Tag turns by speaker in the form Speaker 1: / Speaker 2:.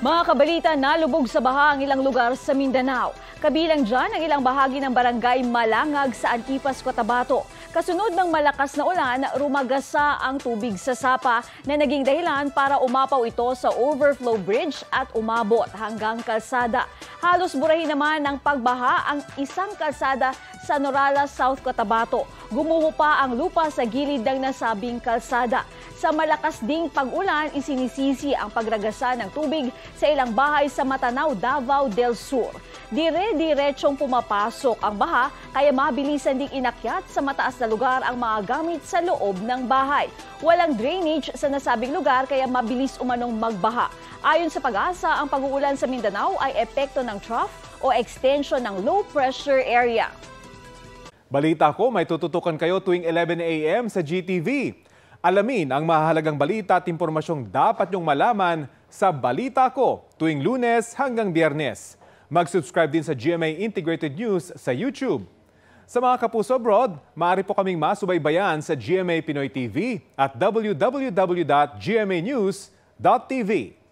Speaker 1: Mga kabalita, nalubog sa baha ang ilang lugar sa Mindanao. Kabilang dyan ang ilang bahagi ng barangay Malangag sa Antipas, Cotabato. Kasunod ng malakas na ulan, rumagasa ang tubig sa Sapa na naging dahilan para umapaw ito sa overflow bridge at umabot hanggang kalsada. Halos burahin naman ng pagbaha ang isang kalsada sa Norala, South Cotabato. Gumuho pa ang lupa sa gilid ng nasabing kalsada. Sa malakas ding pag-ulan, isinisisi ang pagragasa ng tubig sa ilang bahay sa Matanao, Davao del Sur. Dire-diretsong pumapasok ang baha kaya mabilisan ding inakyat sa mataas na lugar ang mga gamit sa loob ng bahay. Walang drainage sa nasabing lugar kaya mabilis umanong magbaha. Ayon sa Pag-asa, ang pag-uulan sa Mindanao ay epekto ng trough o extension ng low pressure area.
Speaker 2: Balita ko, may tututukan kayo tuwing 11 a.m. sa GTV. Alamin ang mahalagang balita at impormasyong dapat niyong malaman sa Balita Ko tuwing Lunes hanggang Biyernes. Mag-subscribe din sa GMA Integrated News sa YouTube. Sa mga kapuso abroad, maaari po kaming masubaybayan sa GMA Pinoy TV at www.gmanews.tv.